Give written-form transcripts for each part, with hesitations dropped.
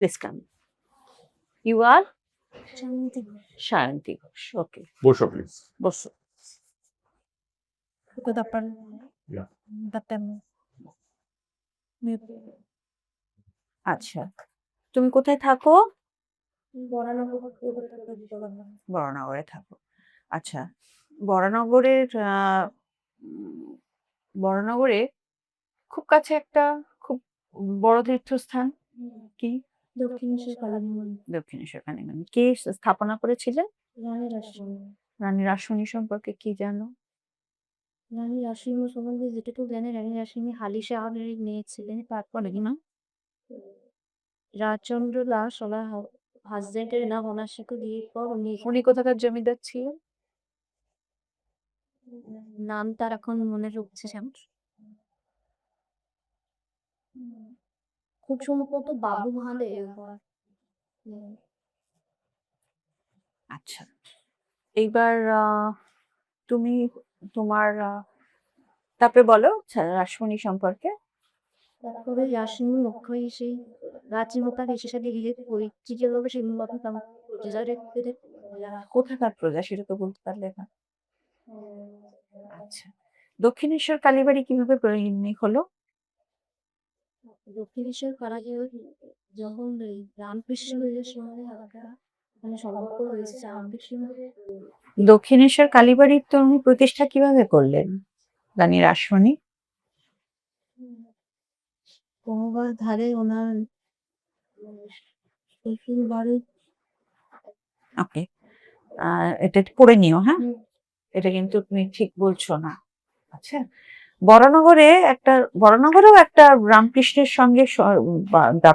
Please come. You are Shanti Ghosh. Sharanti Ghosh. Okay. বসো please. বসো। Good afternoon. Yeah. আচ্ছা, তুমি কোথায় থাকো? বরানগরে থাকো। আচ্ছা, বরানগরের বরানগরে খুব কাছে একটা খুব বড় তীর্থস্থান কি? দক্ষিণেশ্বর কালী মন্দির। দক্ষিণেশ্বর কালী মন্দির। কে স্থাপনা করেছিলেন? রানী রাসমণি। রানী রাসমণি সম্পর্কে কি জানো? রানী রাসমণি সম্বন্ধে যেটুকু জানি, রানী রাসমণি হালি শাহরের মেয়ে ছিলেন। তারপরে না রাজচন্দ্র দাস ওনার হাজবেন্ডের নাম, ওনার সাথে বিয়ের পর উনি কোথাকার জমিদার ছিলেন? নাম তার এখন মনে রয়েছে খুব সম্ভবত বাবু ভাঁড়ে। আচ্ছা, এইবার তুমি তোমার তারপরে বলো রাসমণি সম্পর্কে। তারপরে রাসমণি মুখ্য সেই রাজমাতা হিসেবে গিয়ে পরিচিত হবে, সেই মতন তার প্রজাদের কোথাকার প্রজা সেটা তো বলতে পারলে না। আচ্ছা, দক্ষিণেশ্বর কালীবাড়ি কিভাবে হলো? দক্ষিণেশ্বর কারাগার যখন রামকৃষ্ণের সময় মানে সম্পর্ক হয়েছে রামকৃষ্ণ। দক্ষিণেশ্বর কালীবাড়ির তো উনি প্রতিষ্ঠা কিভাবে করলেন রানী রাসমণি? গঙ্গার ধারে ওনার বাড়ি। ওকে, এটা পড়ে নিও, হ্যাঁ? এটা কিন্তু তুমি ঠিক বলছো না। আচ্ছা, বরানগরেও একটা রামকৃষ্ণের সঙ্গে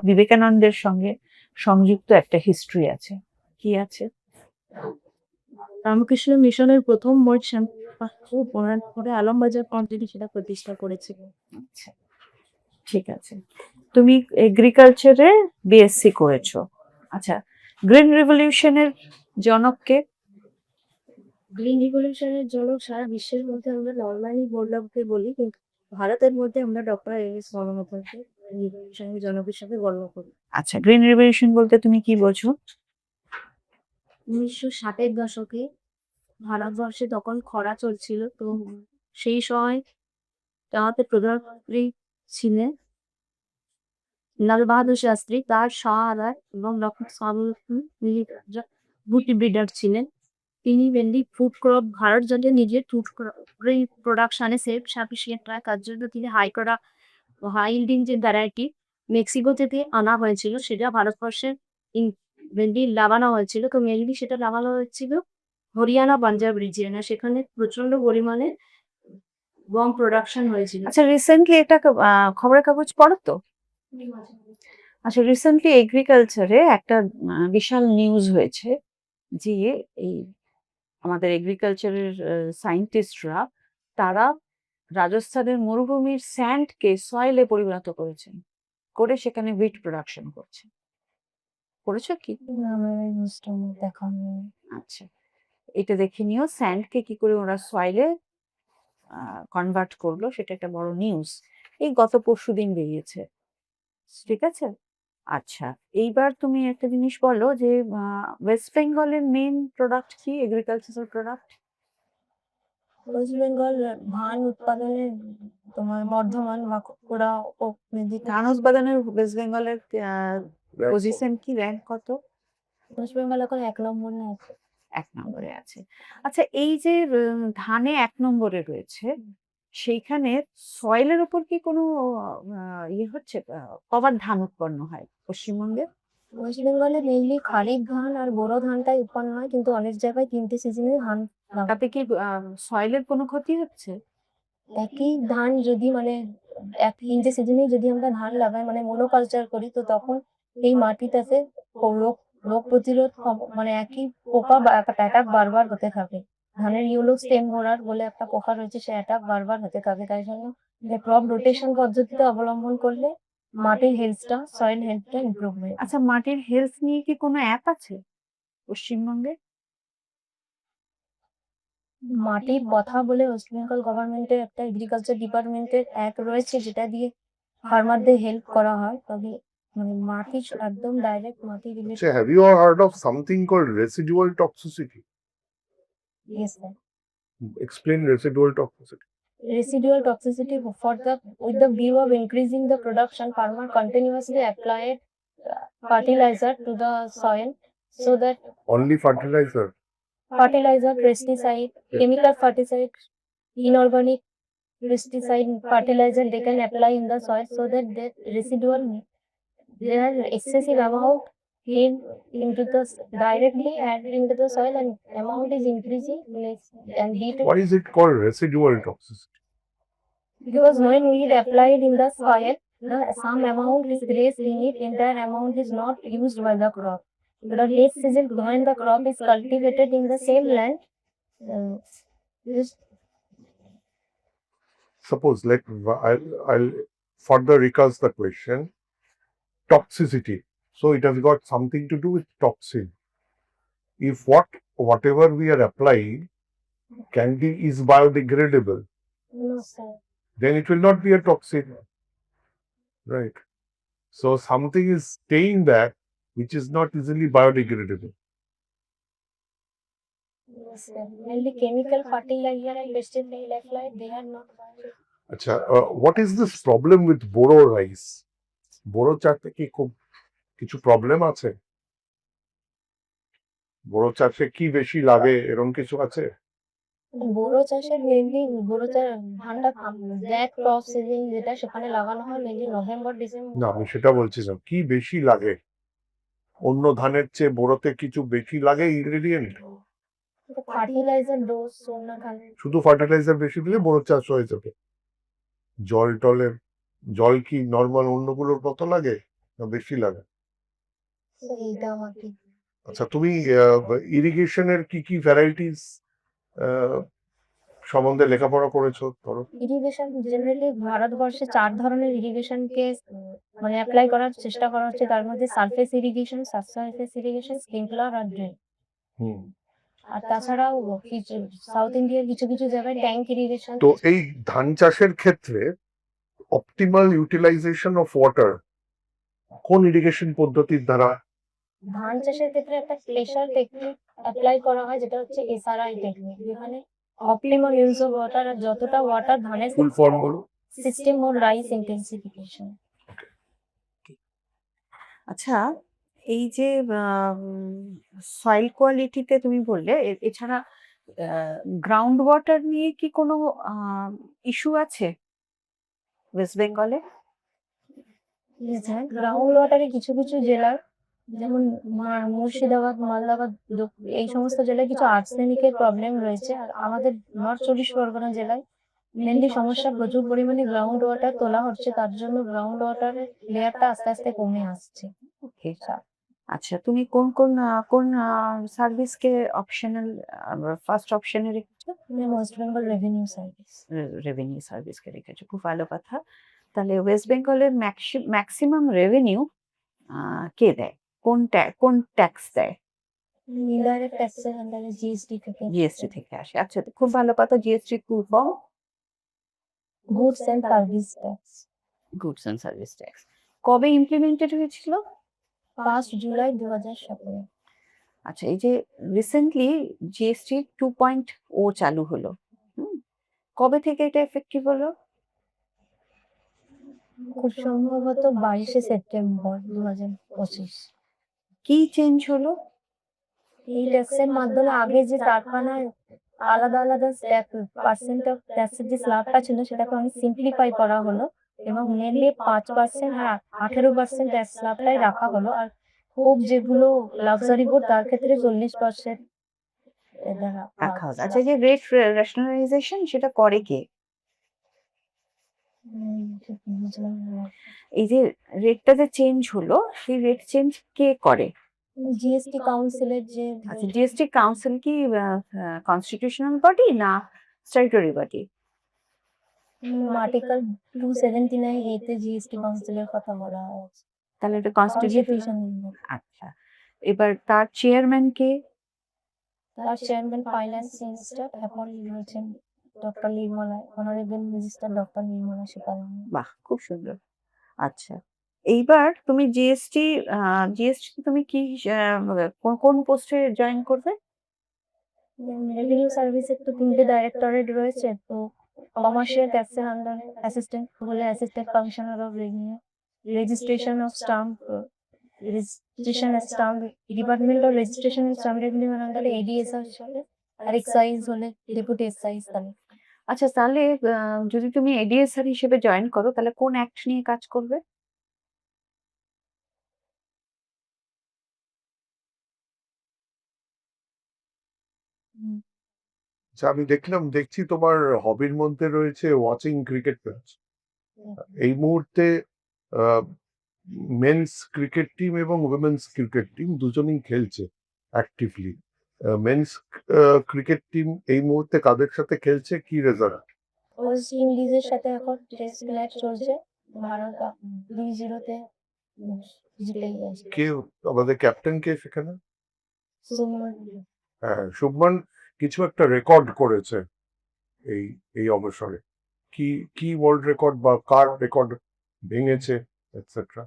বিবেকানন্দের সঙ্গে সংযুক্ত একটা হিস্ট্রি আছে। কি আছে? রামকৃষ্ণ মিশনের প্রথম মঠ পরে আলমবাজার পঞ্চায়েত সেটা প্রতিষ্ঠা করেছিল। আচ্ছা, ঠিক আছে। তুমি এগ্রিকালচারে বিএসসি করেছো। আচ্ছা, গ্রিন রেভলিউশনের জনক কে? গ্রিন রিভলিউশনের জনক সারা বিশ্বের মধ্যে আমরা নর্মালি বল্লভকে বলি, কিন্তু ভারতের মধ্যে আমরা ডক্টর এস বর্মকরকে রিভলিউশনের জনক হিসাবে গণ্য করি। আচ্ছা, গ্রিন রেভলিউশন বলতে তুমি কি বোঝো? 1960-এর দশকে ভারতবর্ষে তখন খরা চলছিল, তো সেই সময় আমাদের প্রধানমন্ত্রী ছিলেন লাল বাহাদুর শাস্ত্রী, তার সহায়তায় এবং ডক্টর ভুটি ব্রিডার ছিলেন। তিনি মেনলি ফুড ক্রপ ভারত যাতে নিজের ফুড প্রোডাকশনে সেলফ সাফিসিয়েন্ট হয়, তার জন্য তিনি হাই ইল্ডিং যে ভ্যারাইটি মেক্সিকো থেকে আনা হয়েছিল, সেটা ভারতবর্ষে মেনলি লাগানো হয়েছিল। তো মেনলি সেটা লাগানো হয়েছিল হরিয়ানা পাঞ্জাব রিজিয়নে, সেখানে প্রচন্ড পরিমাণে গম প্রোডাকশন হয়েছিল। আচ্ছা, রিসেন্টলি এটা খবরের কাগজ পড়ো তো? আচ্ছা, রিসেন্টলি এগ্রিকালচারে একটা বিশাল নিউজ হয়েছে যে এই আমাদের এগ্রিকালচারের সায়েন্টিস্টরা তারা রাজস্থানের মরুভূমির স্যান্ডকে সয়েলে পরিণত করেছেন, করে সেখানে হুইট প্রোডাকশন করছে। করেছো কি? দেখা আচ্ছা, এটা দেখে নিও, স্যান্ডকে কি করে ওরা সয়েলে কনভার্ট করলো, সেটা একটা বড় নিউজ। এই গত পরশুদিন বেরিয়েছে, ঠিক আছে? আচ্ছা, এইবার তুমি একটা জিনিস বলো যে ওয়েস্ট বেঙ্গলের মেইন প্রোডাক্ট কি, এগ্রিকালচারাল প্রোডাক্ট? ওয়েস্ট বেঙ্গল ধান উৎপাদনে তোমার বর্ধমান, বাঁকুড়া ও মেদিনীপুর। ধান উৎপাদনের ওয়েস্ট বেঙ্গলের পজিশন কি, র্যাঙ্ক কত? ওয়েস্ট বেঙ্গল এখন 1 নম্বর না 1 নম্বরে আছে। আচ্ছা, এই যে ধানে 1 নম্বরে রয়েছে, সেইখানে সয়েলের উপর কি কোনো ইয়ে হচ্ছে? কবার ধান উৎপন্ন হয় পশ্চিমবঙ্গে? ওয়েস্ট বেঙ্গলে মেইনলি খারিফ ধান আর বোরো ধানটাই উৎপন্ন হয়, কিন্তু অনেক জায়গায় 3টে সিজনে ধান লাগায়। তাতে কি সয়েলের কোনো ক্ষতি হচ্ছে? একই ধান যদি মানে 3টে সিজনে যদি আমরা ধান লাগাই, মানে মনোকালচার করি, তো তখন এই মাটিটাতে রোগ প্রতিরোধ মানে একই পোকা বা অ্যাটাক বারবার হতে থাকে। ধানের ইয়েলো স্টেম বোরার বলে একটা পোকা রয়েছে, সে অ্যাটাক বারবার হতে থাকে। তাই জন্য ক্রপ রোটেশন পদ্ধতিতে অবলম্বন করলে মাটির হেলথটা, সয়েল হেলথটা ইমপ্রুভ হয়। আচ্ছা, মাটির হেলথ নিয়ে কি কোনো অ্যাপ আছে পশ্চিমবঙ্গে? মাটির কথা বলে ওয়েস্ট বেঙ্গল গভর্নমেন্টের একটা এগ্রিকালচার ডিপার্টমেন্টের অ্যাপ রয়েছে, যেটা দিয়ে ফার্মারদের হেল্প করা হয়। তবে মানে মাটি একদম ডাইরেক্ট মাটি So, related. have you heard of something called residual toxicity? Yes, sir. Explain residual toxicity. Residual toxicity with the view of increasing the production, farmer continuously applied fertilizer to the soil so that Only fertilizer. fertilizer, pesticide, chemical fertilizer, inorganic pesticide, fertilizer they can apply in the soil so that the residual, their excessive amount came into the directly added into the soil and amount is increasing and due to Why is it called residual toxicity? because when we apply it in the soil, some amount is placed in it, entire amount is not used by the crop. The next season, when the crop is cultivated in the same land, this Suppose, I'll further recast the question. Toxicity. So it has got something to do with toxin. If whatever we are applying is biodegradable, no sir. then it will not be a toxin, right? So something is staying there which is not easily biodegradable. Yes, sir. Mainly chemical fertilizer and pesticide applied, they are not biodegradable. Acha, what is this problem with boro rice? Boro চাষে কি খুব কিছু problem আছে? বড় চাষে কি বেশি লাগে এরকম কিছু আছে? বোরো চাষের মেনলি বোরো চাষ ধানটা ব্যাক ক্রপ সিজন যেটা সেখানে লাগানো হয় মেনলি নভেম্বর ডিসেম্বর। না, আমি সেটা বলছি না, কি বেশি লাগে? অন্য ধানের চেয়ে বোরোতে কিছু বেশি লাগে ইনগ্রেডিয়েন্ট? ফার্টিলাইজার ডোজ অন্য ধানে। শুধু ফার্টিলাইজার বেশি দিলে বড় চাষ হয়ে যাবে? জল কি নর্মাল অন্যগুলোর মতো লাগে না বেশি লাগে? এইটা আমাকে আচ্ছা, তুমি ইরিগেশনের কি ভ্যারাইটিস সম্বন্ধে লেখাপড়া করেছো? ধরো ইরিগেশন জেনারেলি ভারতবর্ষে 4 ধরনের ইরিগেশনকে মানে অ্যাপ্লাই করার চেষ্টা করা হচ্ছে, তার মধ্যে surface irrigation, subsurface irrigation, sprinkler আর ড্রেন। আর তাছাড়াও কিছু সাউথ ইন্ডিয়ার কিছু কিছু জায়গায় ট্যাঙ্ক ইরিগেশন। তো এই ধান চাষের ক্ষেত্রে অপটিমাল ইউটিলাইজেশন অফ ওয়াটার কোন ইরিগেশন পদ্ধতির দ্বারা? ধান চাষের ক্ষেত্রে একটা স্পেশাল টেকনিক অ্যাপ্লাই করা হয় যেটা হচ্ছে এসআরআই টেকনিক, যেখানে অপটিমাল ইউজ অফ ওয়াটার আর যতটা ওয়াটার ধানের ফুল ফর্ম হলো সিস্টেম অফ রাইস ইন্টেন্সিফিকেশন। আচ্ছা, এই যে সয়েল কোয়ালিটিতে তুমি বললে এছাড়া গ্রাউন্ড ওয়াটার নিয়ে কি কোনো ইস্যু আছে ওয়েস্ট বেঙ্গলে? গ্রাউন্ড ওয়াটারে কিছু কিছু জেলার যেমন মুর্শিদাবাদ, মালদাবাদ এই সমস্ত জেলায় কিছু আর্সেনিকের প্রবলেম রয়েছে। আর আমাদের নর্থ 24 পরগনা জেলায় মেনলি সমস্যা প্রচুর পরিমাণে গ্রাউন্ড ওয়াটার তোলা হচ্ছে, তার জন্য গ্রাউন্ড ওয়াটারের লেয়ারটা আস্তে আস্তে কমে আসছে। ওকে, আচ্ছা, তুমি কোন কোন কোন সার্ভিসকে অপশনাল ফার্স্ট অপশনে রেখেছো? West Bengal revenue service. Revenue সার্ভিসকে রেখেছো, খুব ভালো কথা। তাহলে ওয়েস্ট বেঙ্গলের ম্যাক্সিমাম রেভিনিউ কে দেয়? কোন ট্যাক্স দেয়? ইনডাইরেক্ট ট্যাক্সের আন্ডারে জিএসটি থেকে। জিএসটি থেকে আসে। আচ্ছা, তো খুব ভালো কথা। GST full form goods and service tax. Goods and service tax কবে ইমপ্লিমেন্টেড হয়েছিল? 1 জুলাই 2017। আচ্ছা, এই যে রিসেন্টলি জিএসটি 2.0 চালু হলো, কবে থেকে এটা এফেক্টিভ হলো? খুব সম্ভবত 22 সেপ্টেম্বর 2025। কি চেঞ্জ হলো? এই ট্যাক্সের মাধ্যমে আগে যে কারখানায় আলাদা আলাদা পার্সেন্ট অফ ট্যাক্সের যে স্ল্যাবটা ছিল সেটাকে অনেক সিম্পলিফাই করা হলো এবং মেনলি 5% আর 18% ট্যাক্স স্ল্যাবটাই রাখা হলো। আর খুব যেগুলো লাক্সারি গুড তার ক্ষেত্রে 40% রাখা হলো। আচ্ছা, যে রেট রেশনালাইজেশন সেটা করে কে? এই যে রেটটা যে চেঞ্জ হলো সেই রেট চেঞ্জ কে করে? জিএসটি কাউন্সিলের যে আচ্ছা, জিএসটি কাউন্সিল কি কনস্টিটিউশনাল বডি না স্ট্যাটুটরি বডি? আর্টিকেল 279 এতে জিএসটি কাউন্সিলের কথা বলা হয়েছে। তাহলে এটা কনস্টিটিউশন। কনস্টিটিউশন। আচ্ছা, এবার তার চেয়ারম্যান কে? তার চেয়ারম্যান ফাইন্যান্স মিনিস্টার অ্যাপয়েন্ট হয়েছেন doctor Nirmala, honourable minister doctor Nirmala Sitharaman. বাহ, খুব সুন্দর। আচ্ছা, এইবার তুমি জিএসটি তুমি কি কোন পোস্টে জয়েন করবে? রেভিনিউ সার্ভিসের তো 3টে ডাইরেক্টরেট রয়েছে, তো কমার্শিয়াল ট্যাক্সের আন্ডারে অ্যাসিস্ট্যান্ট হলে assistant commissioner of revenue, registration of stamp, registration of stamp, department of registration of stamp revenue আন্ডারে এডিএসআর চলে, আর এক্সাইজ হলে ডেপুটি এক্সাইজ তাহলে। আচ্ছা, তাহলে যদি তুমি এডিএসআর হিসেবে জয়েন করো তাহলে কোন অ্যাক্ট নিয়ে কাজ করবে? আচ্ছা, আমি দেখছি তোমার হবির মধ্যে রয়েছে ওয়াচিং ক্রিকেট ম্যাচ। এই মুহূর্তে মেন্স ক্রিকেট টিম এবং উইমেন্স ক্রিকেট টিম দুজনেই খেলছে অ্যাক্টিভলি। মেন্স ক্রিকেট টিম এই মুহূর্তে কাদের সাথে খেলছে, কি রেজাল্ট? ওয়েস্ট ইন্ডিজের সাথে এখন টেস্ট ম্যাচ চলছে, ভারত 2-0-তে জিতে গেছে। কে আমাদের ক্যাপ্টেন, কে সেখানে? সুমন হ্যাঁ, শুভমান কিছু একটা রেকর্ড করেছে এই এই অবসরে। কি কি ওয়ার্ল্ড রেকর্ড বা কার রেকর্ড ভেঙেছে এটসেট্রা?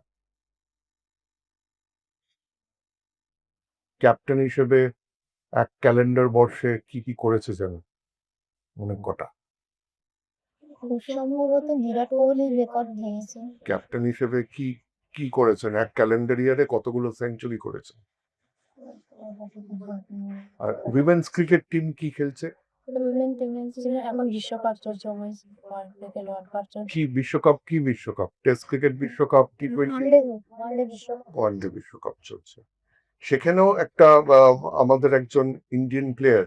ক্যাপ্টেন হিসেবে এক ক্যালেন্ডার বর্ষে কি কি করেছে যেন অনেক কটা। খুব সম্ভবত বিরাট কোহলির রেকর্ড ভেঙেছে। ক্যাপ্টেন হিসেবে কি কি করেছেন, এক ক্যালেন্ডার ইয়ারে কতগুলো সেঞ্চুরি করেছেন? আর উইমেন্স ক্রিকেট টিম কি খেলছে? উইমেন টেন্ডেন্সি এখন বিশ্বকাপ চলছে, ওয়ার্ল্ড ক্রিকেট ওয়ার্ল্ড কাপ চলছে। কি বিশ্বকাপ? কি বিশ্বকাপ? টেস্ট ক্রিকেট বিশ্বকাপ, T20 ওয়ানডে বিশ্বকাপ। ওয়ানডে বিশ্বকাপ চলছে। সেখানেও একটা আমাদের একজন ইন্ডিয়ান প্লেয়ার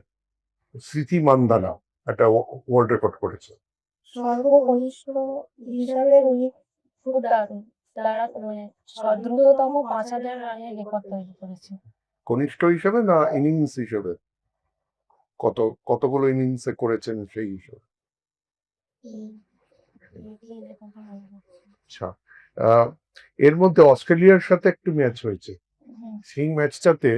স্মৃতি মান্দানা একটা ওয়ার্ল্ড রেকর্ড করেছে। সর্বকনিষ্ঠ হিসাবে উনি খুব দারুণ, তারা মানে দ্রুততম 5,000 রানের রেকর্ড তৈরি করেছে। কনিষ্ঠ হিসেবে না ইনিংস হিসেবে? কতগুলো ইনিংসে করেছেন সেই হিসেবে? আচ্ছা, এর মধ্যে অস্ট্রেলিয়ার সাথে একটু ম্যাচ হয়েছে, সেই ম্যাচটাতে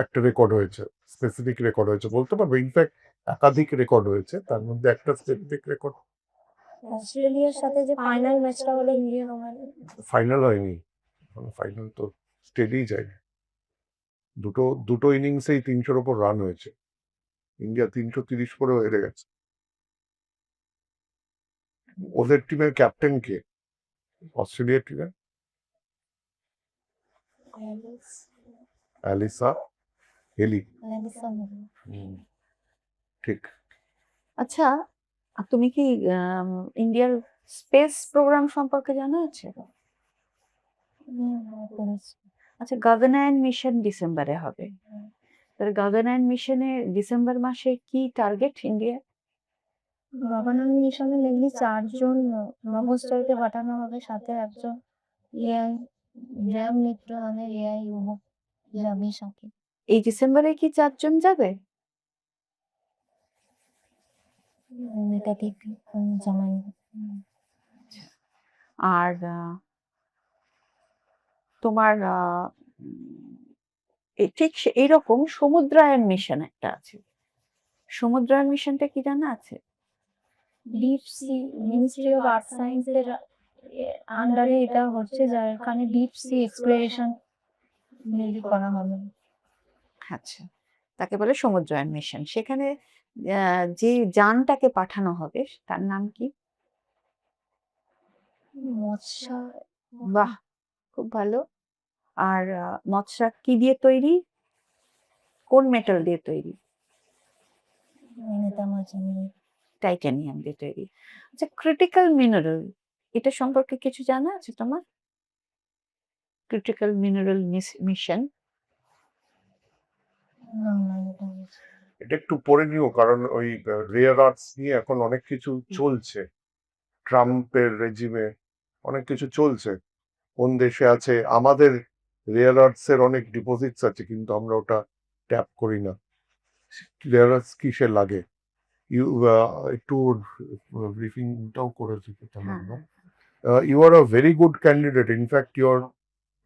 একটা রেকর্ড হয়েছে, স্পেসিফিক রেকর্ড হয়েছে বলতে পারবো। ইনফ্যাক্ট একাধিক রেকর্ড হয়েছে, তার মধ্যে একটা স্পেসিফিক রেকর্ড। অস্ট্রেলিয়ার সাথে যে ফাইনাল ম্যাচটা হলো ইন্ডিয়ান ওমেন, ফাইনাল হয়নি, ফাইনাল তো স্টেডি যায়নি। দুটো ইনিংসেই 300-র ওপর রান হয়েছে, ইন্ডিয়া 330 করেও হেরে গেছে। ওদের টিমের ক্যাপ্টেন কে? অস্ট্রেলিয়ার টিমের অ্যালিসা হেলি। ঠিক। আচ্ছা, তুমি কি ইন্ডিয়ার স্পেস প্রোগ্রাম সম্পর্কে জানা আছে? আচ্ছা, গগনয়ান মিশন ডিসেম্বরে হবে। তাহলে গগনয়ান মিশনে ডিসেম্বর মাসে কি টার্গেট ইন্ডিয়া? গগনয়ান মিশনে মেনলি 4 জন নভোচারীকে পাঠানো হবে, সাথে একজন এআই র্যাম মিত্র নামের এআই যুবক যাবে সাথে। এই ডিসেম্বরে কি 4 জন যাবে? এটা ঠিক জানাই না। আর তোমার ঠিক এইরকম সমুদ্রায়ন মিশন একটা আছে। সমুদ্রায়ন মিশনটা কি জানা আছে? Deep sea ministry of earth science এর আন্ডারে এটা হচ্ছে, যার এখানে ডিপ সি এক্সপ্লোরেশন মেনলি করা হবে। আচ্ছা, তাকে বলে সমুদ্রায়ন মিশন। সেখানে যে যানটাকে পাঠানো হবে তার নাম কি? মৎস্য। বাহ, খুব ভালো। আর মৎস্য কি দিয়ে তৈরি? কোন মেটাল দিয়ে তৈরি? টাইটানিয়াম দিয়ে তৈরি। আচ্ছা, ক্রিটিক্যাল মিনারেল, এটা সম্পর্কে কিছু জানা আছে তোমার? Critical mineral mission. এটা একটু পড়ে নিও, কারণ ওই রেয়ার আর্থস নিয়ে এখন অনেক কিছু চলছে। ট্রাম্পের রেজিমে অনেক কিছু চলছে। কোন দেশে আছে, আমাদের রেয়ার আর্থস এর অনেক ডিপোজিটস আছে, কিন্তু আমরা ওটা ট্যাপ করি না। রেয়ার আর্থস কিসে লাগে একটু ব্রিফিংটাও করে দিতে পারলাম। You are a very good candidate. In fact, your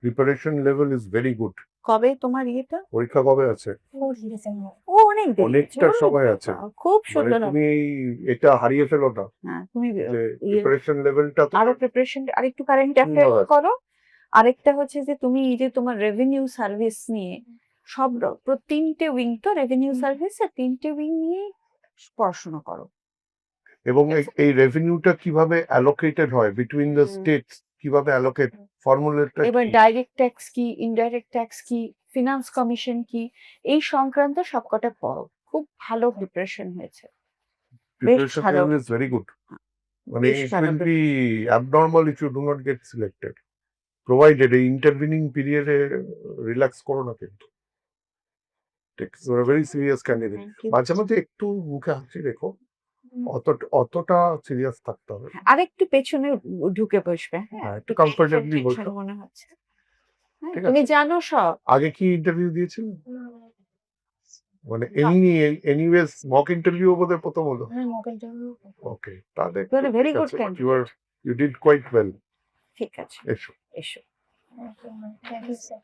preparation level is very good. কবে তোমার ইয়েটা? পরীক্ষা কবে আছে? ও অনেক দেরি আছে। অনেকটা বলো সময় তো, আছে। খুব মানে সুন্দর তুমি এটা হারিয়ে ফেলো না, হ্যাঁ তুমি যে ইয়ে প্রিপারেশন লেভেলটা আরো প্রিপারেশন আরেকটু কারেন্ট অ্যাফেয়ার করো। আরেকটা হচ্ছে যে তুমি এই যে তোমার রেভিনিউ সার্ভিস নিয়ে সব তিনটে উইং তো রেভিনিউ সার্ভিস আর তিনটে উইং নিয়ে পড়াশোনা করো। এবং এই রেভিনিউটা কিভাবে অ্যালোকেটেড হয় বিটুইন দ্য হুম। স্টেটস, কিভাবে অ্যালোকেট ফর্মুলাটা এবার ডাইরেক্ট ট্যাক্স কি, ইনডাইরেক্ট ট্যাক্স কি, ফিনান্স কমিশন কি, এই সংক্রান্ত সবকটা পড়ো। খুব ভালো প্রিপারেশন হয়েছে। প্রিপারেশন ভালো। Is very good. মানে বেশ it ভালো will be abnormal if you do not get selected, provided এই ইন্টারভিনিং পিরিয়ডে রিল্যাক্স করো না কিন্তু। You are very serious candidate. Thank you. মাঝে মাঝে একটু মুখে হাসি রেখো, অতটা সিরিয়াস থাকতে হবে। আরেকটু পেছনে ঢুকে বসবে, হ্যাঁ, একটু comfortably tension বসো। মনে হচ্ছে। হ্যাঁ, ঠিক তুমি আছে। জানো সব। আগে কি ইন্টারভিউ দিয়েছিলেন? মানে এনিওয়েজ মক ইন্টারভিউ বোধহয় প্রথম হলো। ওকে, তাহলে You are a very good candidate. You did quite well. ঠিক আছে, এসো। এসো। Thank you, sir.